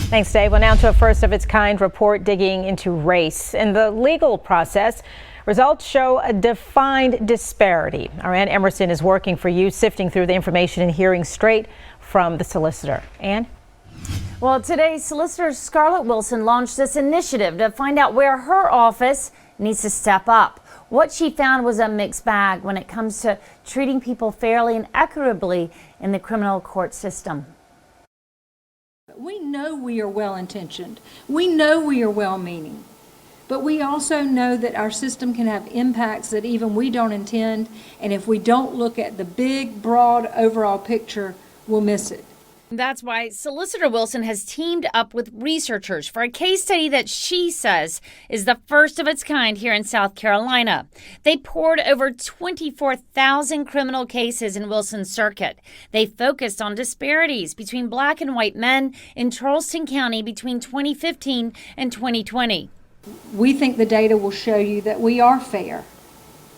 Thanks, Dave. Well, now to a first-of-its-kind report digging into race. In the legal process, results show a defined disparity. Our Ann Emerson is working for you, sifting through the information and hearing straight from the solicitor. Ann? Well, today, Solicitor Scarlett Wilson launched this initiative to find out where her office needs to step up. What she found was a mixed bag when it comes to treating people fairly and equitably in the criminal court system. We know we are well-intentioned. We know we are well-meaning. But we also know that our system can have impacts that even we don't intend, and if we don't look at the big, broad, overall picture, we'll miss it. That's why Solicitor Wilson has teamed up with researchers for a case study that she says is the first of its kind here in South Carolina. They poured over 24,000 criminal cases in Wilson's circuit. They focused on disparities between black and white men in Charleston County between 2015 and 2020. We think the data will show you that we are fair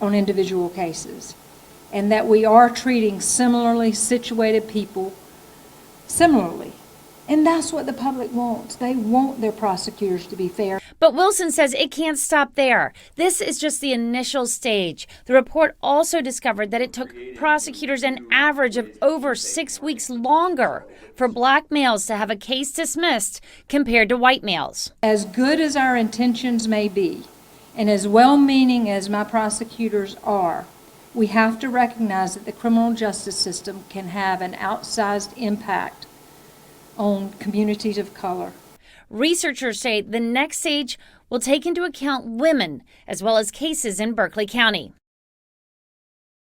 on individual cases and that we are treating similarly situated people similarly. And that's what the public wants. They want their prosecutors to be fair. But Wilson says it can't stop there. This is just the initial stage. The report also discovered that it took prosecutors an average of over 6 weeks longer for black males to have a case dismissed compared to white males. As good as our intentions may be, and as well-meaning as my prosecutors are, we have to recognize that the criminal justice system can have an outsized impact on communities of color. Researchers say the next stage will take into account women as well as cases in Berkeley County.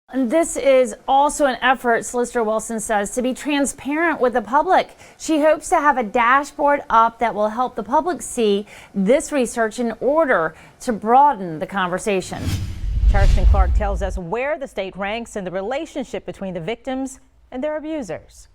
And this is also an effort, Solicitor Wilson says, to be transparent with the public. She hopes to have a dashboard up that will help the public see this research in order to broaden the conversation. Charleston Clark tells us where the state ranks in the relationship between the victims and their abusers.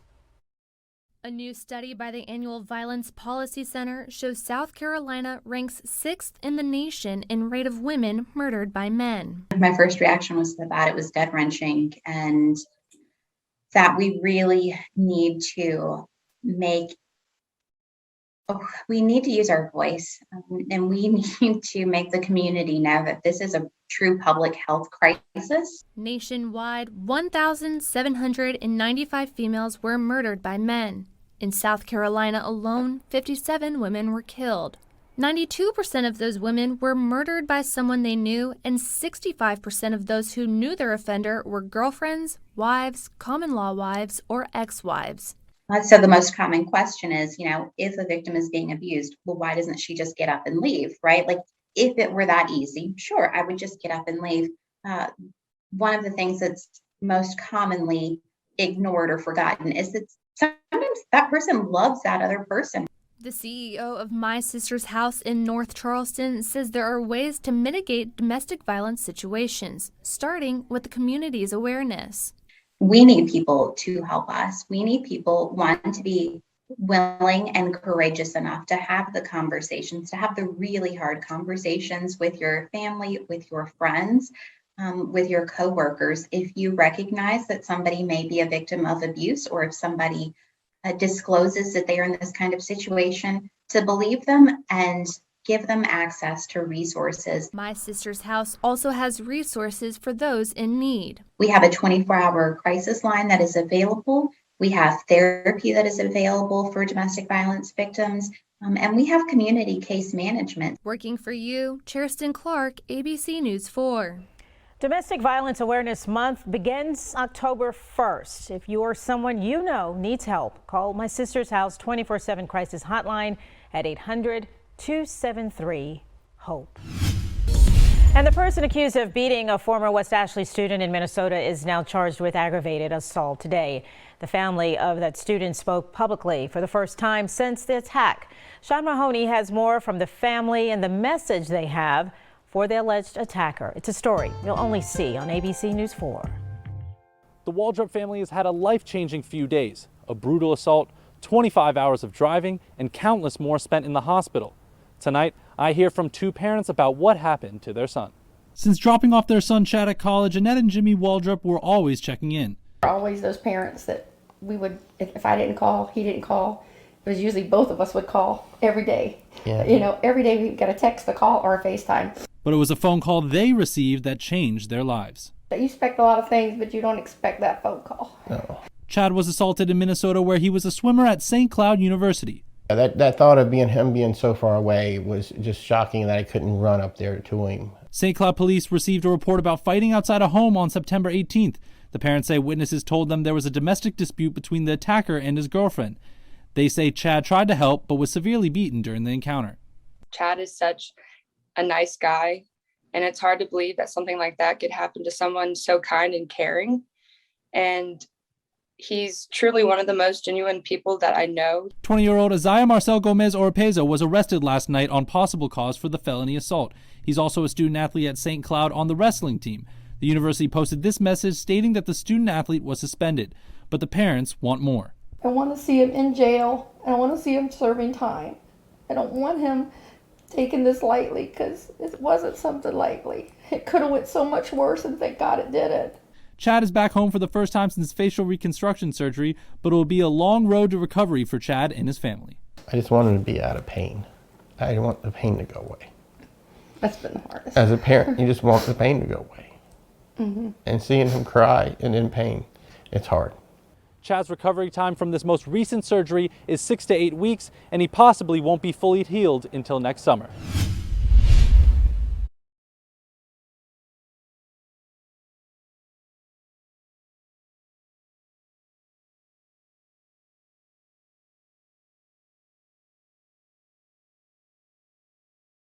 A new study by the Annual Violence Policy Center shows South Carolina ranks 6th in the nation in rate of women murdered by men. My first reaction was that it was gut-wrenching, and that we really need to we need to use our voice, and we need to make the community know that this is a true public health crisis. Nationwide, 1,795 females were murdered by men. In South Carolina alone, 57 women were killed. 92% of those women were murdered by someone they knew, and 65% of those who knew their offender were girlfriends, wives, common-law wives, or ex-wives. So the most common question is, if a victim is being abused, well, why doesn't she just get up and leave, right? Like, if it were that easy, sure, I would just get up and leave. One of the things that's most commonly ignored or forgotten is that sometimes that person loves that other person. The CEO of My Sister's House in North Charleston says there are ways to mitigate domestic violence situations, starting with the community's awareness. We need people to help us. We need people, one, to be willing and courageous enough to have the conversations, to have the really hard conversations with your family, with your friends, with your coworkers. If you recognize that somebody may be a victim of abuse, or if somebody discloses that they are in this kind of situation, to believe them and give them access to resources. My Sister's House also has resources for those in need. We have a 24-hour crisis line that is available. We have therapy that is available for domestic violence victims, and we have community case management. Working for you, Charleston Clark, ABC News 4. Domestic Violence Awareness Month begins October 1st. If you or someone you know needs help, call My Sister's House 24/7 crisis hotline at 800-273-HOPE. And the person accused of beating a former West Ashley student in Minnesota is now charged with aggravated assault today. The family of that student spoke publicly for the first time since the attack. Sean Mahoney has more from the family and the message they have for the alleged attacker. It's a story you'll only see on ABC News 4. The Waldrop family has had a life-changing few days. A brutal assault, 25 hours of driving, and countless more spent in the hospital. Tonight, I hear from two parents about what happened to their son. Since dropping off their son Chad at college, Annette and Jimmy Waldrop were always checking in. Always those parents that we would, if I didn't call, he didn't call, It was usually both of us would call every day. Yeah. You know, every day we got a text, a call, or a FaceTime. But it was a phone call they received that changed their lives. You expect a lot of things, but you don't expect that phone call. No. Chad was assaulted in Minnesota, where he was a swimmer at St. Cloud University. That thought of him being so far away was just shocking that I couldn't run up there to him. St. Cloud police received a report about fighting outside a home on September 18th. The parents say witnesses told them there was a domestic dispute between the attacker and his girlfriend. They say Chad tried to help but was severely beaten during the encounter. Chad is such a nice guy, and it's hard to believe that something like that could happen to someone so kind and caring. And he's truly one of the most genuine people that I know. 20-year-old Isaiah Marcel Gomez Oropeza was arrested last night on possible cause for the felony assault. He's also a student athlete at St. Cloud on the wrestling team. The university posted this message stating that the student athlete was suspended, but the parents want more. I want to see him in jail. I want to see him serving time. I don't want him taking this lightly, because it wasn't something lightly. It could have went so much worse, and thank God it didn't. Chad is back home for the first time since facial reconstruction surgery, but it will be a long road to recovery for Chad and his family. I just want him to be out of pain. I want the pain to go away. That's been the hardest. As a parent, you just want the pain to go away. Mm-hmm. And seeing him cry and in pain, it's hard. Chad's recovery time from this most recent surgery is 6 to 8 weeks, and he possibly won't be fully healed until next summer.